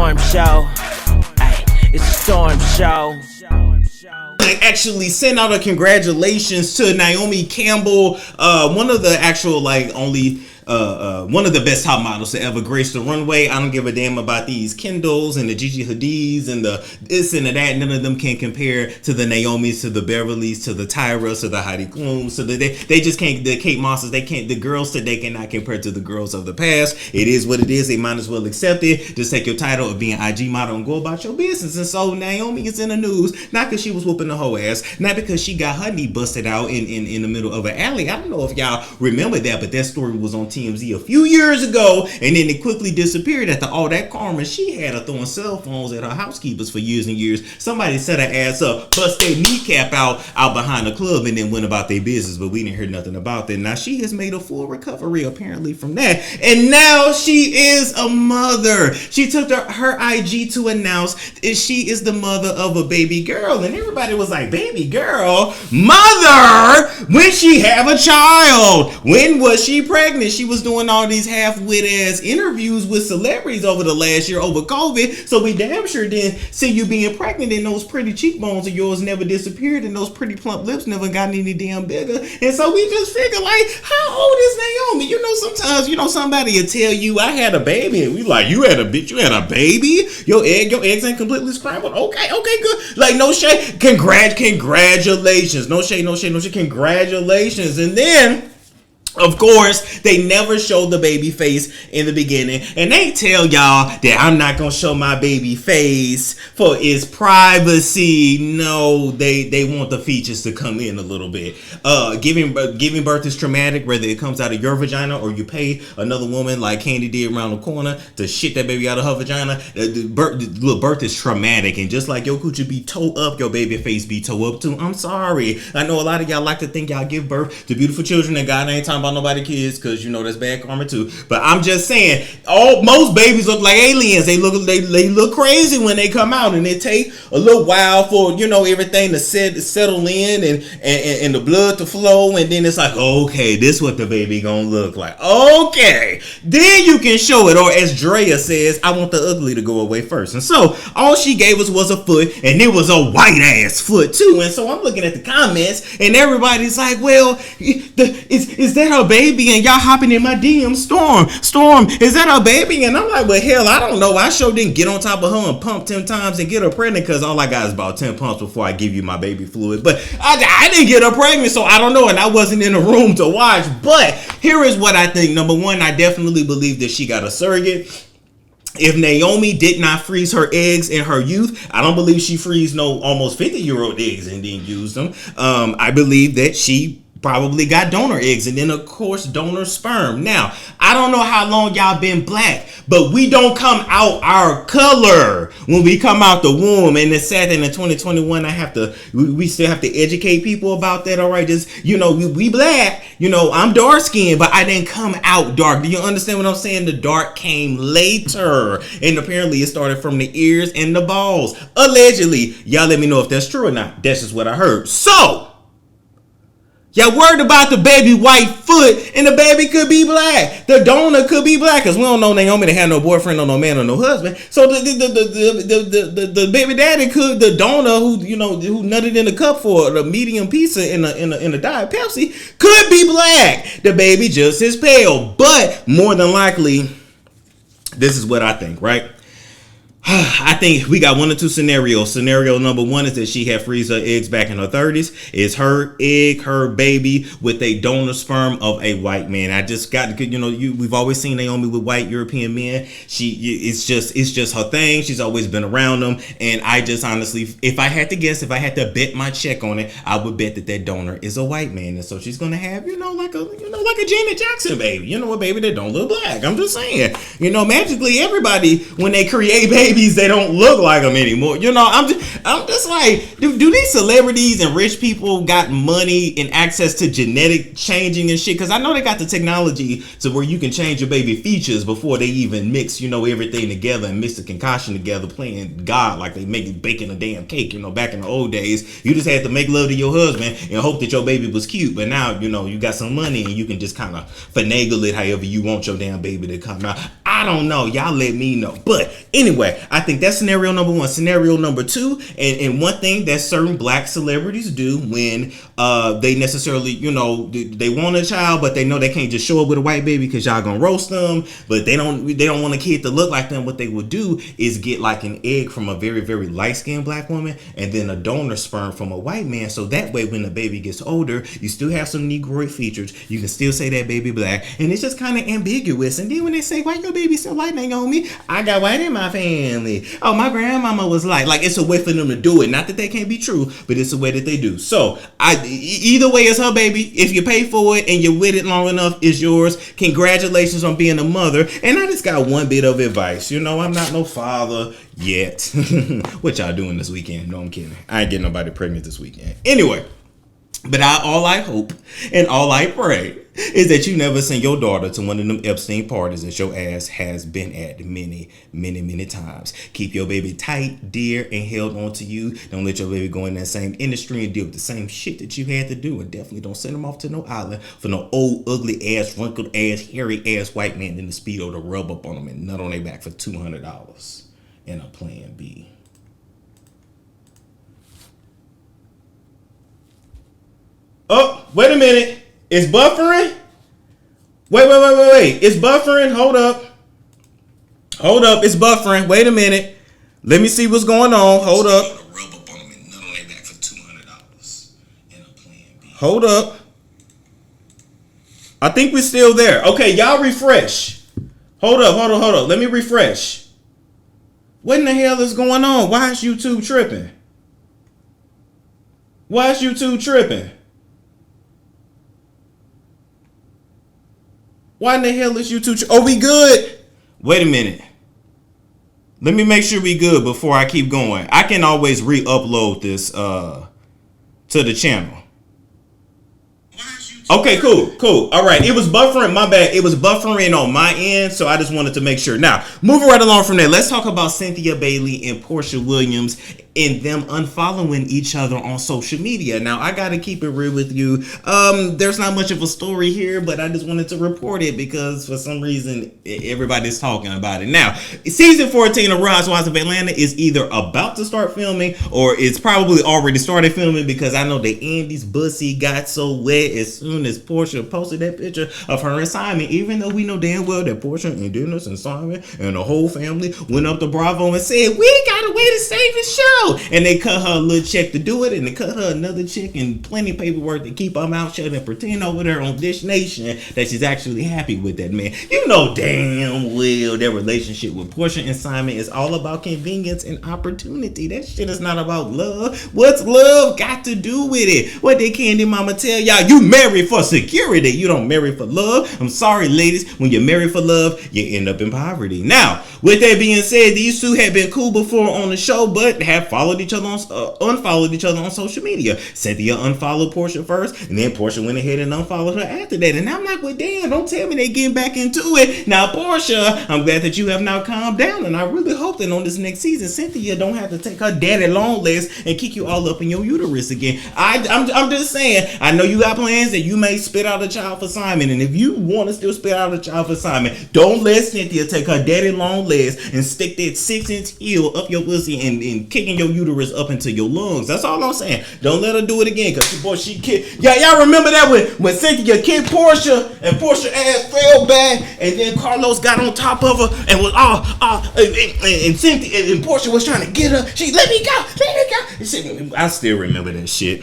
storm show. Ay, it's a storm show. I actually sent out a congratulations to Naomi Campbell, one of the actual one of the best top models to ever grace the runway. I don't give a damn about these Kendalls and the Gigi Hadids and the this and the that. None of them can compare to the Naomis, to the Beverlys, to the Tyras, to the Heidi Klums. So they just can't. The Kate Mosses, they can't. The girls today cannot compare to the girls of the past. It is what it is. They might as well accept it. Just take your title of being IG model and go about your business. And so Naomi is in the news, not because she was whooping the whole ass, not because she got her knee busted out in the middle of an alley. I don't know if y'all remember that, but that story was on TMZ a few years ago, and then it quickly disappeared after all that karma. She had her throwing cell phones at her housekeepers for years and years. Somebody set her ass up, bust their kneecap out behind the club, and then went about their business, but we didn't hear nothing about that. Now she has made a full recovery apparently from that, and now she is a mother. She took her IG to announce that she is the mother of a baby girl, and everybody was like, baby girl? Mother? When she have a child? When was she pregnant? She was doing all these half-wit ass interviews with celebrities over the last year over COVID, so we damn sure didn't see you being pregnant, and those pretty cheekbones of yours never disappeared, and those pretty plump lips never got any damn bigger. And so we just figure, like, how old is Naomi? You know, sometimes, somebody will tell you, I had a baby, and we like, you had a baby? Your eggs ain't completely scrambled? Okay, good. Like, no shade. Congratulations. No shade. Congratulations. And then, of course, they never showed the baby face in the beginning, and they tell y'all that I'm not gonna show my baby face for its privacy. No, they want the features to come in a little bit. Giving birth is traumatic, whether it comes out of your vagina or you pay another woman like Candy did around the corner to shit that baby out of her vagina. Birth is traumatic, and just like your coochie be toe up, your baby face be toe up too. I'm sorry. I know a lot of y'all like to think y'all give birth to beautiful children, and God ain't talking about nobody kids, because that's bad karma too. But I'm just saying, most babies look like aliens. They look crazy when they come out, and it take a little while for everything to settle in and the blood to flow, and then it's like, okay, this what the baby gonna look like. Okay, then you can show it. Or as Drea says, I want the ugly to go away first. And so all she gave us was a foot, and it was a white ass foot too. And so I'm looking at the comments, and everybody's like, well, is that her baby? And y'all hopping in my DM, Storm, is that her baby? And I'm like, well, hell, I don't know. I sure didn't get on top of her and pump 10 times and get her pregnant, because all I got is about 10 pumps before I give you my baby fluid. But I didn't get her pregnant, so I don't know, and I wasn't in the room to watch. But here is what I think. Number one, I definitely believe that she got a surrogate. If Naomi did not freeze her eggs in her youth, I don't believe she freezed no almost 50-year-old eggs and then used them. I believe that she probably got donor eggs, and then of course donor sperm. Now, I don't know how long y'all been black, but we don't come out our color when we come out the womb. And it's sad that in 2021 we still have to educate people about that. All right, just we black, I'm dark skinned, but I didn't come out dark. Do you understand what I'm saying? The dark came later, and apparently it started from the ears and the balls, allegedly. Y'all let me know if that's true or not. That's just what I heard. So y'all worried about the baby white foot, and the baby could be black. The donor could be black, because we don't know Naomi to have no boyfriend or no man or no husband. So the baby daddy could, the donor who nutted in the cup for the medium pizza in a Diet Pepsi, could be black. The baby just is pale. But more than likely, this is what I think, right? I think we got one or two scenarios. Scenario number one is that she had freeze her eggs back in her 30s. It's her egg, her baby, with a donor sperm of a white man. I just got to, we've always seen Naomi with white European men. It's just her thing. She's always been around them. And I just honestly, if I had to guess, if I had to bet my check on it, I would bet that donor is a white man. And so she's going to have, like a Janet Jackson baby, a baby that don't look black. I'm just saying, magically everybody, when they create babies, they don't look like them anymore. I'm just like, do these celebrities and rich people got money and access to genetic changing and shit? Because I know they got the technology to where you can change your baby features before they even mix, everything together and mix the concoction together, playing God like they baking a damn cake. Back in the old days, you just had to make love to your husband and hope that your baby was cute. But now, you got some money and you can just kind of finagle it however you want your damn baby to come out. I don't know. Y'all let me know. But anyway, I think that's scenario number one. Scenario number two, and one thing that certain black celebrities do when they necessarily, you know, they want a child, but they know they can't just show up with a white baby because y'all gonna roast them, but they don't want a kid to look like them. What they would do is get like an egg from a very, very light-skinned black woman and then a donor sperm from a white man, so that way when the baby gets older, you still have some negroid features, you can still say that baby black, and it's just kind of ambiguous. And then when they say, why your baby so light, Naomi? I got white in my family. Oh, my grandmama was light. Like, it's a way for them to do it. Not that they can't be true, but it's a way that they do. So either way, it's her baby. If you pay for it and you're with it long enough, it's yours. Congratulations on being a mother. And I just got one bit of advice. You know, I'm not no father yet. What y'all doing this weekend? No, I'm kidding. I ain't getting nobody pregnant this weekend. Anyway, but all I hope and all I pray is that you never send your daughter to one of them Epstein parties that your ass has been at many, many, many times. Keep your baby tight, dear, and held on to you. Don't let your baby go in that same industry and deal with the same shit that you had to do. And definitely don't send them off to no island for no old, ugly ass, wrinkled ass, hairy ass white man in the Speedo to rub up on them and nut on their back for $200 and a plan B. Oh, wait a minute. It's buffering? Wait. It's buffering. Hold up. It's buffering. Wait a minute. Let me see what's going on. Hold up. Hold up. I think we're still there. Okay, y'all refresh. Hold up. Let me refresh. What in the hell is going on? Why is YouTube tripping? Why in the hell is YouTube? Oh, we good? Wait a minute. Let me make sure we good before I keep going. I can always re-upload this to the channel. Okay, cool. All right. It was buffering. My bad. It was buffering on my end, so I just wanted to make sure. Now, moving right along from there, let's talk about Cynthia Bailey and Portia Williams and them unfollowing each other on social media. Now, I got to keep it real with you. There's not much of a story here, but I just wanted to report it because for some reason, everybody's talking about it. Now, season 14 of Real Housewives of Atlanta is either about to start filming or it's probably already started filming because I know that Andy's bussy got so wet as soon as Portia posted that picture of her and Simon, even though we know damn well that Portia and Dennis and Simon and the whole family went up to Bravo and said, we got a way to save the show. And they cut her a little check to do it, and they cut her another check and plenty of paperwork to keep her mouth shut and pretend over there on Dish Nation that she's actually happy with that man. You know damn well their relationship with Portia and Simon is all about convenience and opportunity. That shit is not about love. What's love got to do with it? What did Candy Mama tell y'all? You marry for security. You don't marry for love. I'm sorry, ladies. When you marry for love, you end up in poverty. Now, with that being said, these two had been cool before on the show, but have unfollowed each other on social media. Cynthia unfollowed Portia first, and then Portia went ahead and unfollowed her after that. And I'm like, well, damn, don't tell me they getting back into it. Now, Portia, I'm glad that you have now calmed down, and I really hope that on this next season, Cynthia don't have to take her daddy long legs and kick you all up in your uterus again. I'm just saying, I know you got plans that you may spit out a child for Simon, and if you want to still spit out a child for Simon, don't let Cynthia take her daddy long legs and stick that 6-inch heel up your pussy and kicking your uterus up into your lungs. That's all I'm saying. Don't let her do it again, because boy, she kicked. Y'all remember that when Cynthia kicked Portia and Portia ass fell back, and then Carlos got on top of her and was and Cynthia and Portia was trying to get her. She let me go. I still remember that shit.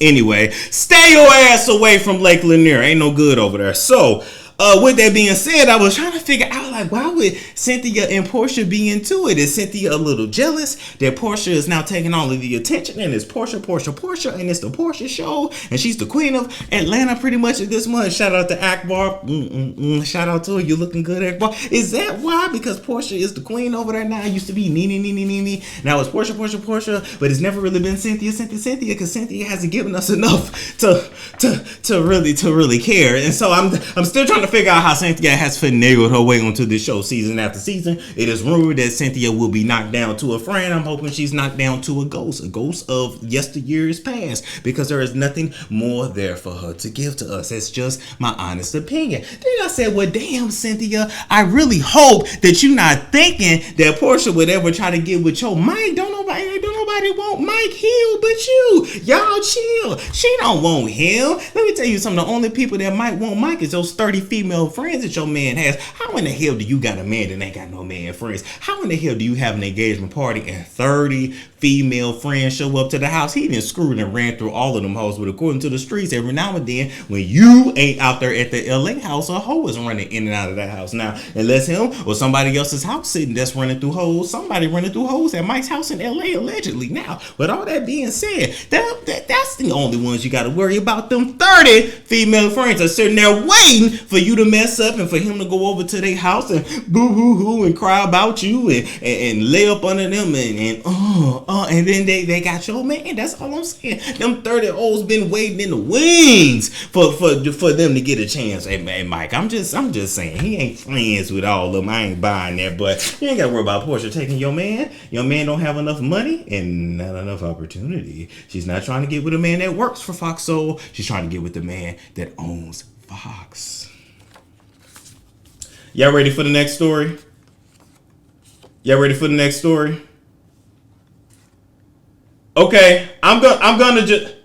Anyway, stay your ass away from Lake Lanier. Ain't no good over there. So, with that being said, I was trying to figure out, like, why would Cynthia and Portia be into it? Is Cynthia a little jealous that Portia is now taking all of the attention, and it's Portia, and it's the Portia show, and she's the queen of Atlanta pretty much at this month? Shout out to Akbar. Shout out to her. You looking good, Akbar. Is that why? Because Portia is the queen over there now. It used to be Nene. Now it's Portia, but it's never really been Cynthia, because Cynthia hasn't given us enough to really care. And so I'm still trying to to figure out how Cynthia has finagled her way onto this show season after season. It is rumored that Cynthia will be knocked down to a friend. I'm hoping she's knocked down to a ghost of yesteryear's past, because there is nothing more there for her to give to us. It's just my honest opinion. Then I said, well, damn, Cynthia, I really hope that you're not thinking that Portia would ever try to get with your Mike. Don't nobody want Mike Hill but you. Y'all chill. She don't want him. Let me tell you something. The only people that might want Mike is those 30 female friends that your man has. How in the hell do you got a man that ain't got no man friends? How in the hell do you have an engagement party and 30 female friends show up to the house? He done screwed and ran through all of them hoes, but according to the streets, every now and then, when you ain't out there at the LA house, a hoe is running in and out of that house. Now, unless him or somebody else's house sitting that's running through hoes, somebody running through hoes at Mike's house in LA allegedly. Now, with all that being said, that's the only ones you got to worry about. Them 30 female friends are sitting there waiting for you to mess up and for him to go over to their house and boo-hoo-hoo and cry about you and lay up under them and then they got your man. That's all I'm saying. Them 30 olds been waiting in the wings for them to get a chance. Hey, Mike, I'm just saying, he ain't friends with all of them. I ain't buying that, but you ain't got to worry about Portia taking your man. Your man don't have enough money and not enough opportunity. She's not trying to get with a man that works for Fox Soul. She's trying to get with the man that owns Fox. Y'all ready for the next story? Okay, I'm gonna just.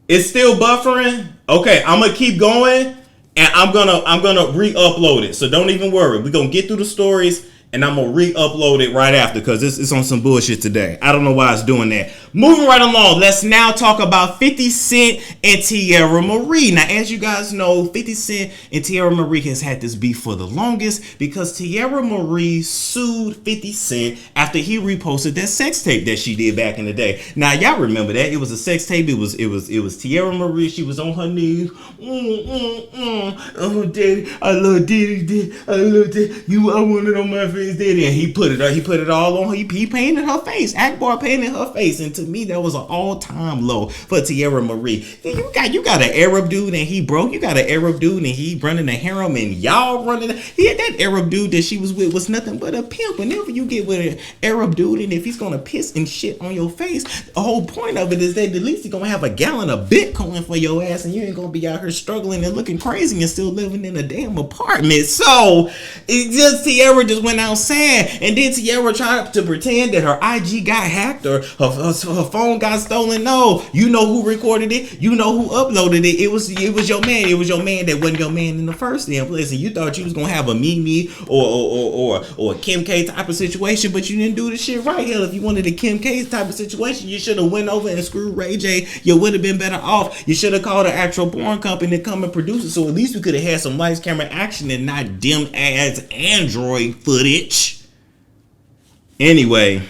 It's still buffering. Okay, I'm gonna keep going, and I'm gonna re-upload it. So don't even worry. We're gonna get through the stories, and I'm gonna re-upload it right after, because it's on some bullshit today. I don't know why it's doing that. Moving right along, let's now talk about 50 Cent and Tierra Marie. Now, as you guys know, 50 Cent and Tierra Marie has had this beef for the longest, because Tierra Marie sued 50 Cent after he reposted that sex tape that she did back in the day. Now, y'all remember that. It was a sex tape. It was Tierra Marie. She was on her knees. Oh, daddy, I love daddy. I love daddy. I want it on my face, daddy. And he put it all on her. He painted her face. Akbar painted her face. And to me, that was an all-time low for Tierra Marie. You got an Arab dude and he broke. You got an Arab dude and he running a harem and y'all running. That Arab dude that she was with was nothing but a pimp. Whenever you get with an Arab dude, and if he's gonna piss and shit on your face, the whole point of it is that at least he's gonna have a gallon of Bitcoin for your ass, and you ain't gonna be out here struggling and looking crazy and still living in a damn apartment. So Tierra just went outside, and then Tierra tried to pretend that her IG got hacked or her phone got stolen. No, you know who recorded it. You know who uploaded it. It was your man. It was your man that wasn't your man in the first damn place. And you thought you was gonna have a Mimi or a Kim K type of situation, but you didn't do the shit right. Hell, if you wanted a Kim K type of situation, you should have went over and screwed Ray J. You would have been better off. You should have called an actual porn company to come and produce it, so at least we could have had some lights, camera, action, and not dim ass Android footage. Anyway,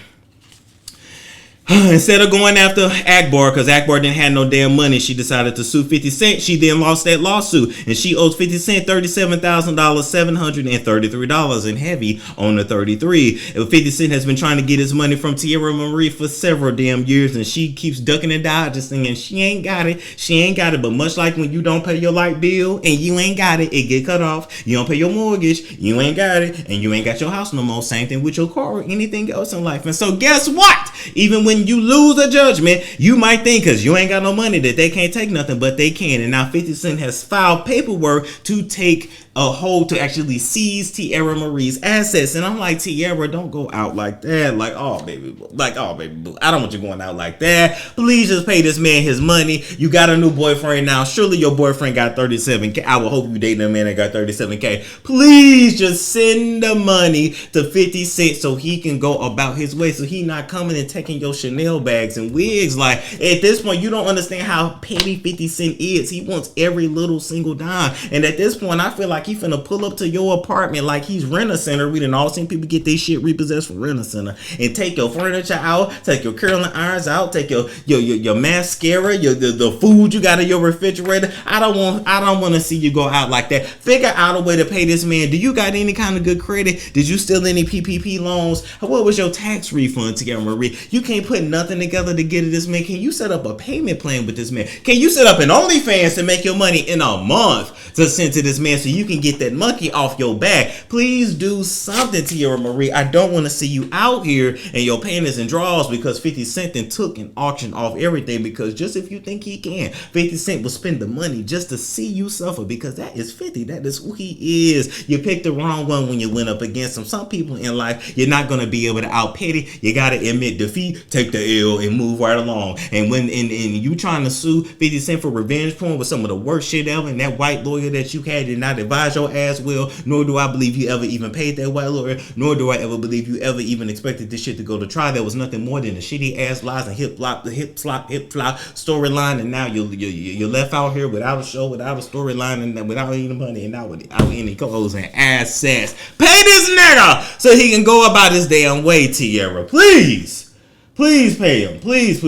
instead of going after Akbar, because Akbar didn't have no damn money, she decided to sue 50 Cent. She then lost that lawsuit, and she owes 50 Cent $37,000, $733 in heavy on the 33. 50 Cent has been trying to get his money from Tierra Marie for several damn years, and she keeps ducking and dodging, saying she ain't got it. But much like when you don't pay your light bill and you ain't got it get cut off. You don't pay your mortgage, you ain't got it, and you ain't got your house no more. Same thing with your car or anything else in life. And so guess what? Even when you lose a judgment, you might think because you ain't got no money that they can't take nothing, but they can. And now 50 Cent has filed paperwork to take a hold to actually seize Tierra Marie's assets. And I'm like, Tierra, don't go out like that. Like, oh baby boo, I don't want you going out like that. Please just pay this man his money. You got a new boyfriend now. Surely your boyfriend got $37K. I will hope you dating a man that got $37K. Please just send the money to 50 Cent so he can go about his way, so he not coming and taking your Chanel bags and wigs. Like, at this point, you don't understand how petty 50 Cent is. He wants every little single dime. And at this point, I feel like he finna pull up to your apartment like he's Rent-A-Center. We done all seen people get their shit repossessed from Rent-A-Center, and take your furniture out, take your curling irons out, take your mascara, the food you got in your refrigerator. I don't want to see you go out like that. Figure out a way to pay this man. Do you got any kind of good credit? Did you steal any PPP loans? What was your tax refund, Tierra Marie? You can't put nothing together to get to this man. Can you set up a payment plan with this man? Can you set up an OnlyFans to make your money in a month to send to this man so you can can get that monkey off your back. Please do something, Tierra Marie. I don't want to see you out here in your panties and drawers because 50 Cent then took and auctioned off everything, because just if you think he can, 50 Cent will spend the money just to see you suffer, because that is 50. That is who he is. You picked the wrong one when you went up against him. Some people in life, you're not going to be able to out-petty. You got to admit defeat, take the L, and move right along. And when you trying to sue 50 Cent for revenge porn with some of the worst shit ever, and that white lawyer that you had did not advise your ass well, nor do I believe you ever even paid that white lawyer, nor do I ever believe you ever even expected this shit to go to trial. There was nothing more than a shitty ass lies and hip flop storyline, and now you're left out here without a show, without a storyline, and without any money, and not without any clothes and assets. Pay this nigga so he can go about his damn way, Tierra. Please pay him. Please.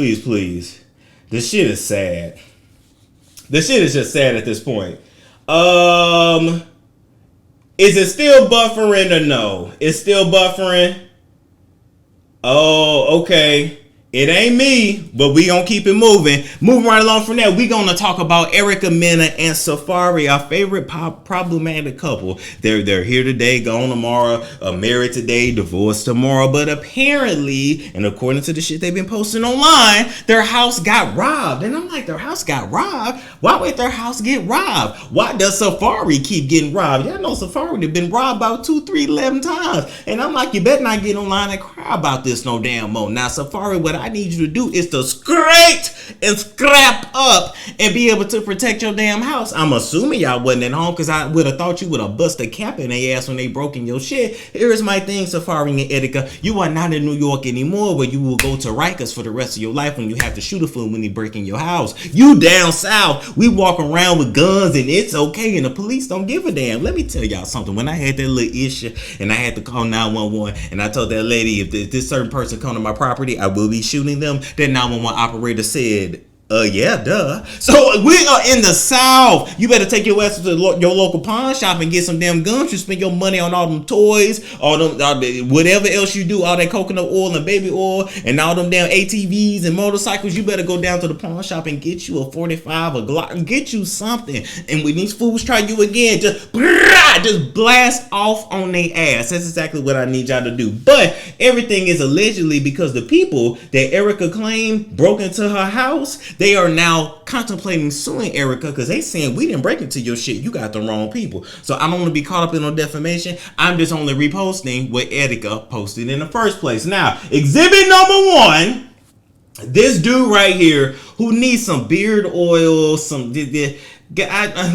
This shit is sad. This shit is just sad at this point. Is it still buffering or no? It's still buffering. Oh, okay. It ain't me, but we gonna keep it moving. Moving right along from there, we gonna talk about Erica Mena and Safaree, our favorite problematic couple. They're here today, gone tomorrow, married today, divorced tomorrow. But apparently, and according to the shit they've been posting online, their house got robbed. And I'm like, their house got robbed? Why would their house get robbed? Why does Safaree keep getting robbed? Y'all know Safaree have been robbed about 2, 3, 11 times. And I'm like, you better not get online and cry about this no damn more. Now, Safaree, what I need you to do is to scrape and scrap up and be able to protect your damn house. I'm assuming y'all wasn't at home, because I would have thought you would have busted a cap in their ass when they broke in your shit. Here's my thing, Safaree and Erica. You are not in New York anymore, where you will go to Rikers for the rest of your life when you have to shoot a fool when he break in your house. You down south, we walk around with guns and it's okay, and the police don't give a damn. Let me tell y'all something. When I had that little issue and I had to call 911, and I told that lady, if this certain person come to my property, I will be shooting them. That 911 operator said, yeah, duh. So we are in the South. You better take your ass to your local pawn shop and get some damn guns. You spend your money on all them toys, all them whatever else you do, all that coconut oil and baby oil, and all them damn ATVs and motorcycles. You better go down to the pawn shop and get you a 45, a Glock, and get you something. And when these fools try you again, just blast off on their ass. That's exactly what I need y'all to do. But everything is allegedly because the people that Erica claimed broke into her house, they are now contemplating suing Erica because they saying we didn't break into your shit. You got the wrong people. So I don't want to be caught up in no defamation. I'm just only reposting what Erica posted in the first place. Now, exhibit number 1. This dude right here who needs some beard oil,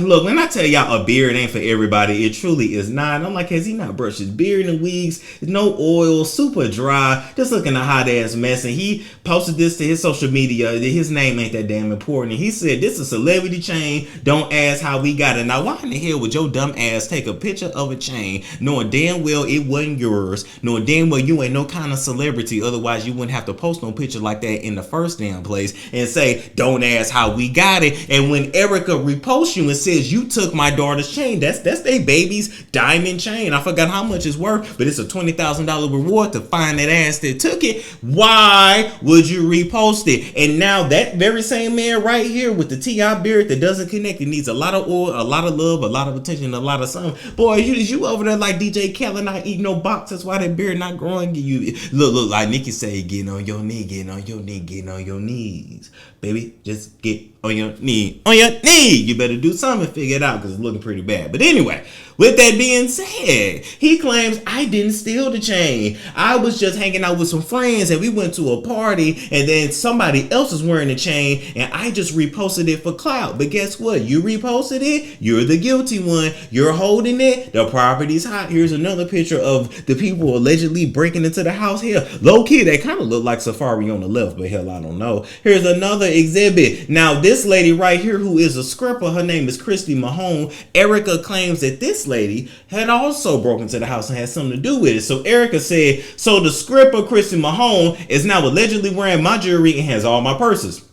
look, when I tell y'all a beard ain't for everybody, it truly is not. I'm like, has he not brushed his beard in weeks? No oil, super dry, just looking a hot ass mess. And he posted this to his social media. His name ain't that damn important. And he said, this is a celebrity chain. Don't ask how we got it. Now, why in the hell would your dumb ass take a picture of a chain knowing damn well it wasn't yours, knowing damn well you ain't no kind of celebrity? Otherwise, you wouldn't have to post no picture like that in the first damn place and say, don't ask how we got it. And when Erica repost you and says you took my daughter's chain, that's their baby's diamond chain. I forgot how much it's worth, but it's a $20,000 reward to find that ass that took it. Why would you repost it? And now that very same man right here with the T.I. beard that doesn't connect, it needs a lot of oil, a lot of love, a lot of attention, a lot of something. Boy, you over there like DJ Khaled not eating no box. That's why that beard not growing. You look like Nikki say, getting on your knee, getting on your knee, getting on your knees. Baby, just get on your knee. On your knee. You better do something and figure it out because it's looking pretty bad. But anyway, with that being said, he claims I didn't steal the chain. I was just hanging out with some friends and we went to a party and then somebody else was wearing the chain and I just reposted it for clout. But guess what? You reposted it. You're the guilty one. You're holding it. The property's hot. Here's another picture of the people allegedly breaking into the house here. Low key, they kind of look like Safaree on the left, but hell, I don't know. Here's another exhibit. Now, this lady right here who is a scripper, her name is Christy Mahone. Erica claims that this lady had also broken into the house and had something to do with it. So Erica said, so the scripper Christy Mahone is now allegedly wearing my jewelry and has all my purses.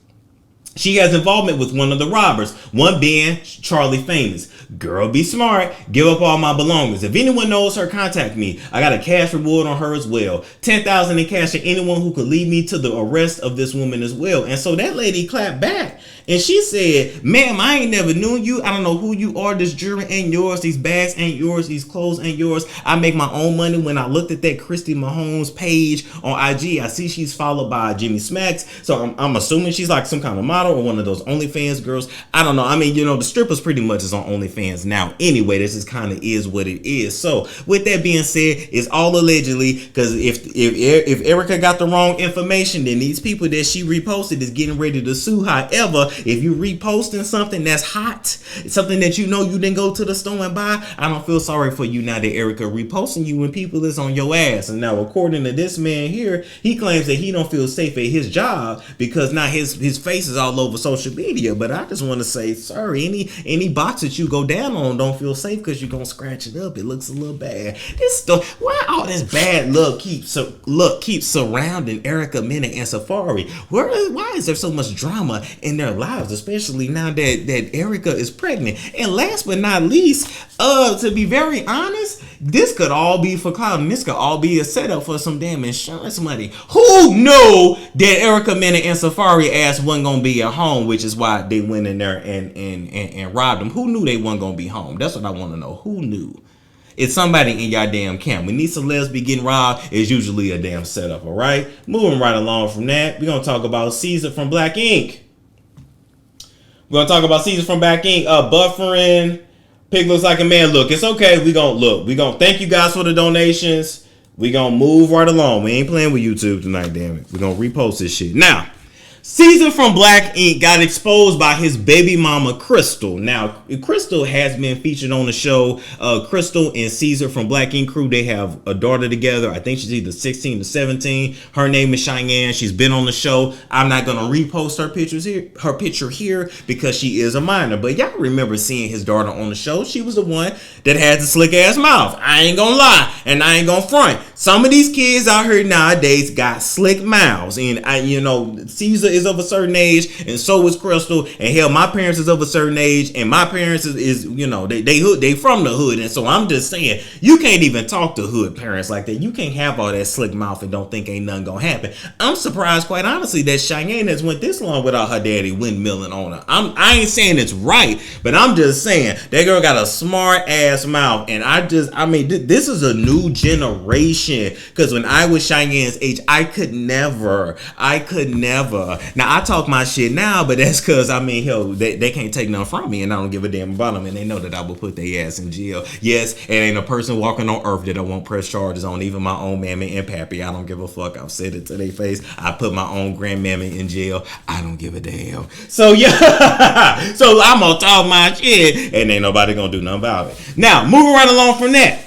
She has involvement with one of the robbers, one being Charlie Famous. Girl, be smart. Give up all my belongings. If anyone knows her, contact me. I got a cash reward on her as well. $10,000 in cash to anyone who could lead me to the arrest of this woman as well. And so that lady clapped back. And she said, ma'am, I ain't never knew you. I don't know who you are. This jewelry ain't yours. These bags ain't yours. These clothes ain't yours. I make my own money. When I looked at that Christy Mahomes page on IG, I see she's followed by Jimmy Smacks. So I'm assuming she's like some kind of model or one of those OnlyFans girls. I don't know. I mean, you know, the strippers pretty much is on OnlyFans now. Anyway, this is kind of is what it is. So with that being said, it's all allegedly, because if Erica got the wrong information, then these people that she reposted is getting ready to sue. However, if you reposting something that's hot, something that you know you didn't go to the store and buy, I don't feel sorry for you now that Erica reposting you when people is on your ass. And now, according to this man here, he claims that he don't feel safe at his job because now his face is all over social media. But I just want to say, sorry, any box that you go down on don't feel safe because you're gonna scratch it up. It looks a little bad. This stuff, why all this bad luck keeps surrounding Erica, Mena, and Safaree? Why is there so much drama in their lives, especially now that Erica is pregnant? And last but not least, to be very honest, this could all be for clout, and this could all be a setup for some damn insurance money. Who knew that Erica, Mena, and Safaree ass wasn't gonna be at home, which is why they went in there and robbed them? Who knew they wasn't gonna be home? That's what I want to know. Who knew? It's somebody in y'all damn camp. When these celebs be getting robbed, it's usually a damn setup, all right? Moving right along from that, we're going to talk about Ceasar from Black Ink. We're going to talk about Ceasar from Black Ink. Buffering. Pig looks like a man. Look, it's okay. We're going to thank you guys for the donations. We're going to move right along. We ain't playing with YouTube tonight, damn it. We're going to repost this shit. Now, Ceasar from Black Ink got exposed by his baby mama, Crystal. Now, Crystal has been featured on the show. Crystal and Ceasar from Black Ink crew, they have a daughter together. I think she's either 16 to 17. Her name is Cheyenne. She's been on the show. I'm not going to repost her picture here because she is a minor. But y'all remember seeing his daughter on the show. She was the one that had the slick ass mouth. I ain't going to lie, and I ain't going to front. Some of these kids out here nowadays got slick mouths. And, Ceasar is of a certain age, and so is Crystal, and hell, my parents is of a certain age, and my parents is they from the hood. And so I'm just saying, you can't even talk to hood parents like that. You can't have all that slick mouth and don't think ain't nothing gonna happen. I'm surprised, quite honestly, that Cheyenne has went this long without her daddy windmilling on her. I ain't saying it's right, but I'm just saying that girl got a smart ass mouth. And this is a new generation, because when I was Cheyenne's age, I could never. Now, I talk my shit now, but that's because, they can't take nothing from me, and I don't give a damn about them, and they know that I will put their ass in jail. Yes, it ain't a person walking on earth that I won't press charges on, even my own mammy and pappy. I don't give a fuck. I've said it to their face. I put my own grandmammy in jail. I don't give a damn. So, yeah. So, I'm going to talk my shit, and ain't nobody going to do nothing about it. Now, moving right along from that.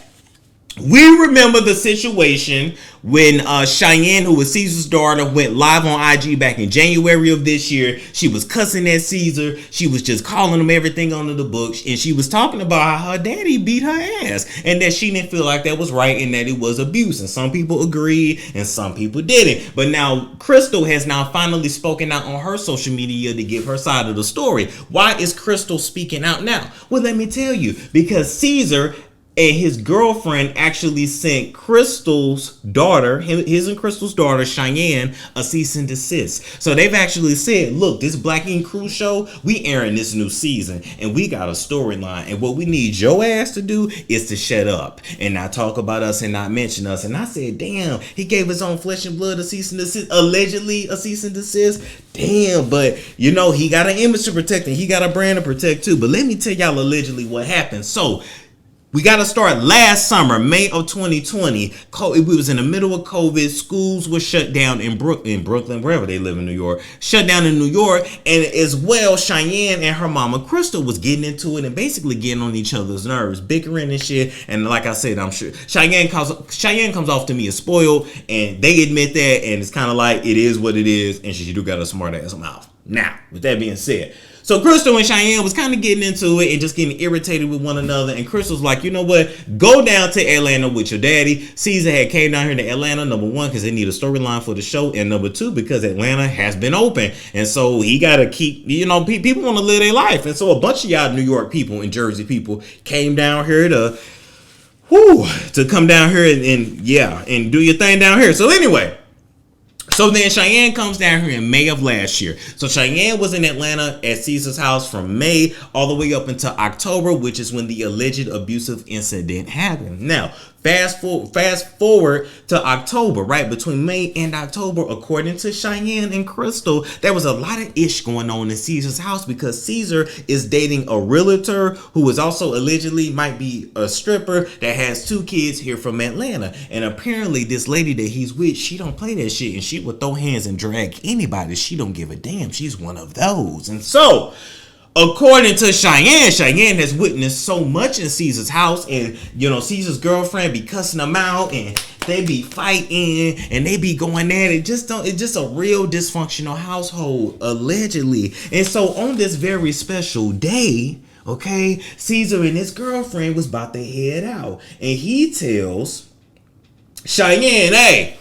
We remember the situation when Cheyenne, who was Ceasar's daughter, went live on IG back in January of this year. She was cussing at Ceasar. She was just calling him everything under the book. And she was talking about how her daddy beat her ass and that she didn't feel like that was right and that it was abuse. And some people agreed and some people didn't. But now Crystal has now finally spoken out on her social media to give her side of the story. Why is Crystal speaking out now? Well, let me tell you. Because Ceasar and his girlfriend actually sent Crystal's daughter, his and Crystal's daughter, Cheyenne, a cease and desist. So they've actually said, look, this Black Ink Crew show, we airing this new season, and we got a storyline. And what we need your ass to do is to shut up and not talk about us and not mention us. And I said, damn, he gave his own flesh and blood a cease and desist, allegedly a cease and desist. Damn, but he got an image to protect and he got a brand to protect too. But let me tell y'all allegedly what happened. So we got to start last summer, May of 2020. We was in the middle of COVID. Schools were shut down in Brooklyn, wherever they live in New York. Shut down in New York. And as well, Cheyenne and her mama, Crystal, was getting into it and basically getting on each other's nerves, bickering and shit. And like I said, I'm sure Cheyenne comes off to me as spoiled. And they admit that. And it's kind of like, it is what it is. And she do got a smart ass mouth. Now, with that being said, So Crystal and Cheyenne was kind of getting into it and just getting irritated with one another. And Crystal's like, you know what? Go down to Atlanta with your daddy. Ceasar had came down here to Atlanta, number one, because they need a storyline for the show. And number two, because Atlanta has been open. And so he got to keep, you know, people want to live their life. And so a bunch of y'all New York people and Jersey people came down here to come down here and do your thing down here. So anyway. So then Cheyenne comes down here in May of last year. So Cheyenne was in Atlanta at Ceasar's house from May all the way up until October, which is when the alleged abusive incident happened. Now, fast forward to October, right? Between May and October, according to Cheyenne and Crystal, there was a lot of ish going on in Ceasar's house because Ceasar is dating a realtor who is also allegedly might be a stripper that has 2 kids here from Atlanta. And apparently this lady that he's with, she don't play that shit and she would throw hands and drag anybody. She don't give a damn. She's one of those. And so, according to Cheyenne has witnessed so much in Ceasar's house, and you know, Ceasar's girlfriend be cussing them out, and they be fighting, and they be going at it. It's just a real dysfunctional household, allegedly. And so on this very special day, okay, Ceasar and his girlfriend was about to head out, and he tells Cheyenne, hey,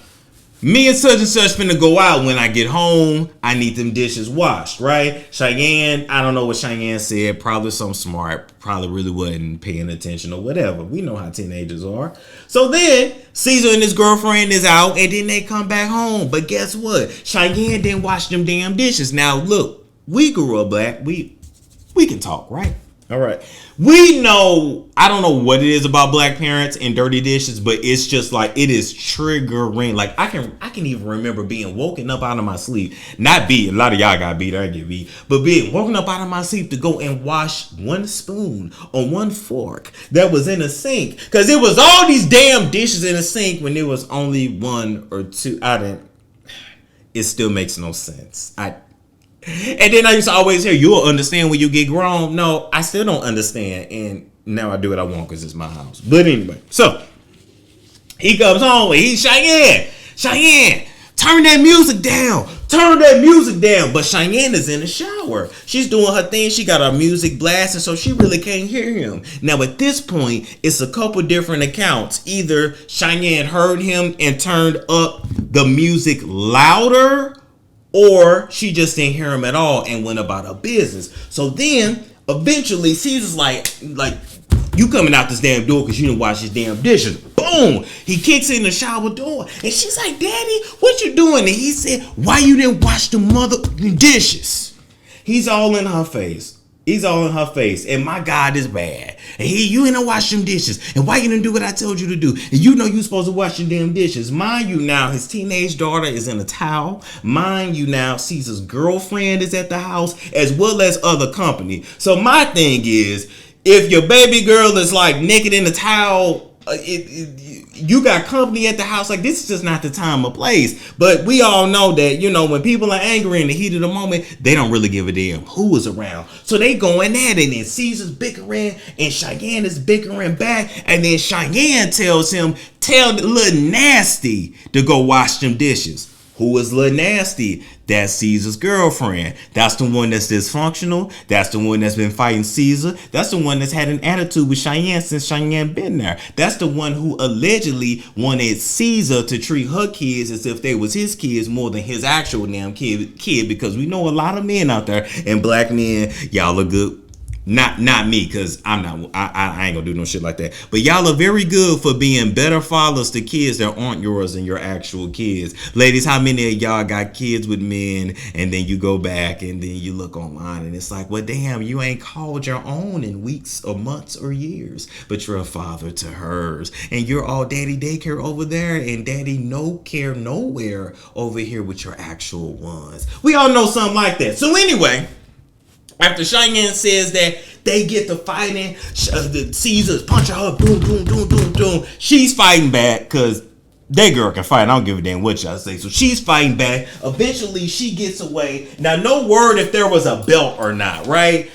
me and such finna go out. When I get home, I need them dishes washed, right? Cheyenne, I don't know what Cheyenne said. Probably something smart. Probably really wasn't paying attention or whatever. We know how teenagers are. So then, Ceasar and his girlfriend is out, and then they come back home. But guess what? Cheyenne didn't wash them damn dishes. Now, look, we grew up black. We can talk, right? All right. We know, I don't know what it is about black parents and dirty dishes, but it's just like, it is triggering. Like I can even remember being woken up out of my sleep, not beat. A lot of y'all got beat, I get beat, but being woken up out of my sleep to go and wash one spoon or one fork that was in a sink. Cause it was all these damn dishes in a sink when there was only 1 or 2. It still makes no sense. And then I used to always hear, you'll understand when you get grown. No, I still don't understand. And now I do what I want because it's my house. But anyway, so he comes home and he's Cheyenne, turn that music down. But Cheyenne is in the shower. She's doing her thing. She got her music blasting, so she really can't hear him. Now at this point, it's a couple different accounts. Either Cheyenne heard him and turned up the music louder, or she just didn't hear him at all and went about her business. So then, eventually, Ceasar's like, you coming out this damn door because you didn't wash his damn dishes. Boom! He kicks in the shower door. And she's like, Daddy, what you doing? And he said, why you didn't wash the mother dishes? He's all in her face. And my God is bad. And you ain't wash them dishes. And why you didn't do what I told you to do? And you know you supposed to wash your damn dishes. Mind you now, his teenage daughter is in a towel. Mind you now, Ceasar's girlfriend is at the house, as well as other company. So my thing is, if your baby girl is like naked in a towel, you got company at the house, like this is just not the time or place. But we all know that, you know, when people are angry in the heat of the moment, they don't really give a damn who is around. So they going at it, and Ceasar's bickering and Cheyenne is bickering back, and then Cheyenne tells him, tell the little nasty to go wash them dishes. Who is Lil Nasty? That's Ceasar's girlfriend. That's the one that's dysfunctional. That's the one that's been fighting Ceasar. That's the one that's had an attitude with Cheyenne since Cheyenne been there. That's the one who allegedly wanted Ceasar to treat her kids as if they was his kids more than his actual damn kid, because we know a lot of men out there, and black men, y'all are good. Not me, because I ain't gonna do no shit like that. But y'all are very good for being better fathers to kids that aren't yours than your actual kids. Ladies, how many of y'all got kids with men and then you go back and then you look online and it's like, well, damn, you ain't called your own in weeks or months or years, but you're a father to hers. And you're all daddy daycare over there and daddy no care nowhere over here with your actual ones. We all know something like that. So anyway, after Cheyenne says that, they get to fighting. The Ceasar's punching her. Boom, boom, boom, boom, boom. She's fighting back because that girl can fight. I don't give a damn what y'all say. So she's fighting back. Eventually, she gets away. Now, no word if there was a belt or not, right?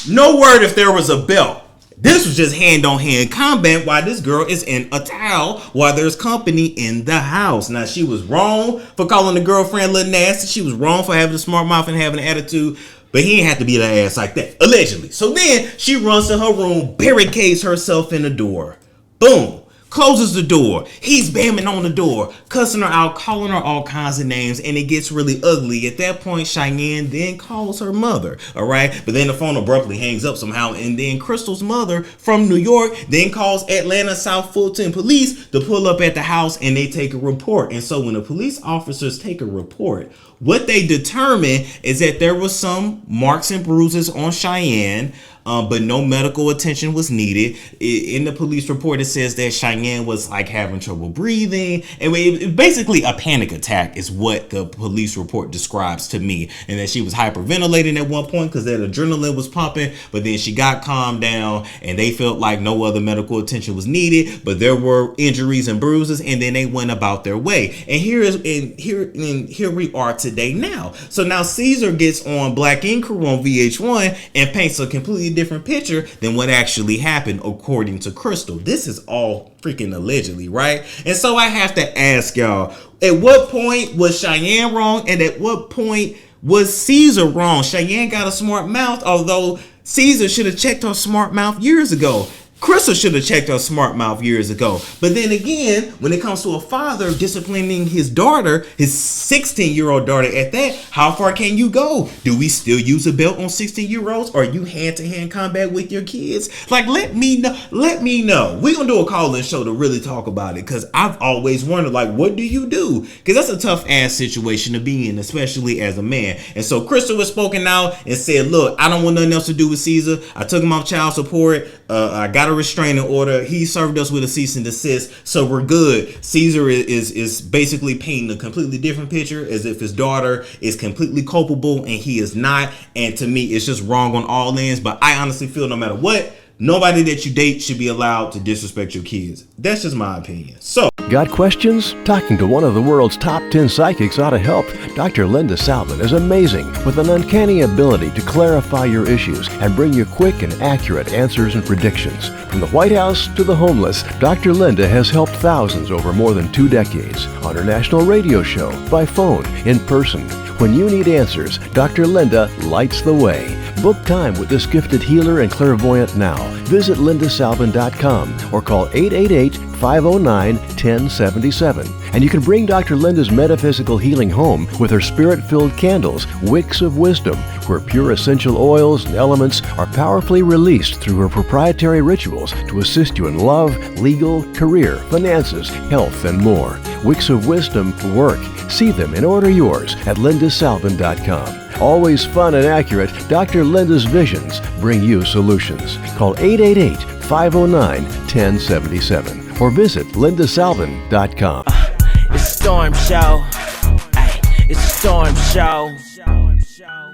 No word if there was a belt. This was just hand-on-hand combat while this girl is in a towel while there's company in the house. Now, she was wrong for calling the girlfriend Lil Nasty. She was wrong for having a smart mouth and having an attitude. But he ain't have to beat her ass like that, allegedly. So then she runs to her room, barricades herself in the door. Boom. Closes the door. He's bamming on the door, cussing her out, calling her all kinds of names, and it gets really ugly. At that point, Cheyenne then calls her mother, all right? But then the phone abruptly hangs up somehow, and then Crystal's mother from New York then calls Atlanta South Fulton police to pull up at the house, and they take a report. And so when the police officers take a report, what they determine is that there was some marks and bruises on Cheyenne, but no medical attention was needed. In the police report, it says that Cheyenne was like having trouble breathing. And basically a panic attack is what the police report describes to me. And that she was hyperventilating at one point because that adrenaline was pumping, but then she got calmed down and they felt like no other medical attention was needed, but there were injuries and bruises, and then they went about their way. And here we are today now. So now Ceasar gets on Black Ink Crew on VH1 and paints a completely different picture than what actually happened according to Crystal. This is all freaking allegedly, right? And so I have to ask y'all, at what point was Cheyenne wrong, and at what point was Ceasar wrong? Cheyenne got a smart mouth, although Ceasar should have checked her smart mouth years ago. Crystal should have checked her smart mouth years ago. But then again, when it comes to a father disciplining his daughter, his 16-year-old daughter at that, how far can you go? Do we still use a belt on 16-year-olds? Or are you hand-to-hand combat with your kids? Like, let me know. We're going to do a call-in show to really talk about it, because I've always wondered, like, what do you do? Because that's a tough-ass situation to be in, especially as a man. And so Crystal was spoken out and said, look, I don't want nothing else to do with Ceasar. I took him off child support. I got a restraining order. He served us with a cease and desist, so we're good. Ceasar is basically painting a completely different picture, as if his daughter is completely culpable and he is not. And to me, it's just wrong on all ends. But I honestly feel no matter what, nobody that you date should be allowed to disrespect your kids. That's just my opinion. So, got questions? Talking to one of the world's top 10 psychics ought to help. Dr. Linda Salvin is amazing, with an uncanny ability to clarify your issues and bring you quick and accurate answers and predictions. From the White House to the homeless, Dr. Linda has helped thousands over more than 2 decades, on her national radio show, by phone, in person. When you need answers, Dr. Linda lights the way. Book time with this gifted healer and clairvoyant now. Visit lindasalvin.com or call 888-509-1077. And you can bring Dr. Linda's metaphysical healing home with her spirit-filled candles, Wicks of Wisdom, where pure essential oils and elements are powerfully released through her proprietary rituals to assist you in love, legal, career, finances, health, and more. Wicks of Wisdom work. See them and order yours at lindasalvin.com. Always fun and accurate, Dr. Linda's visions bring you solutions. Call 888-509-1077 or visit lindasalvin.com. It's a storm show. Ay, it's a storm show.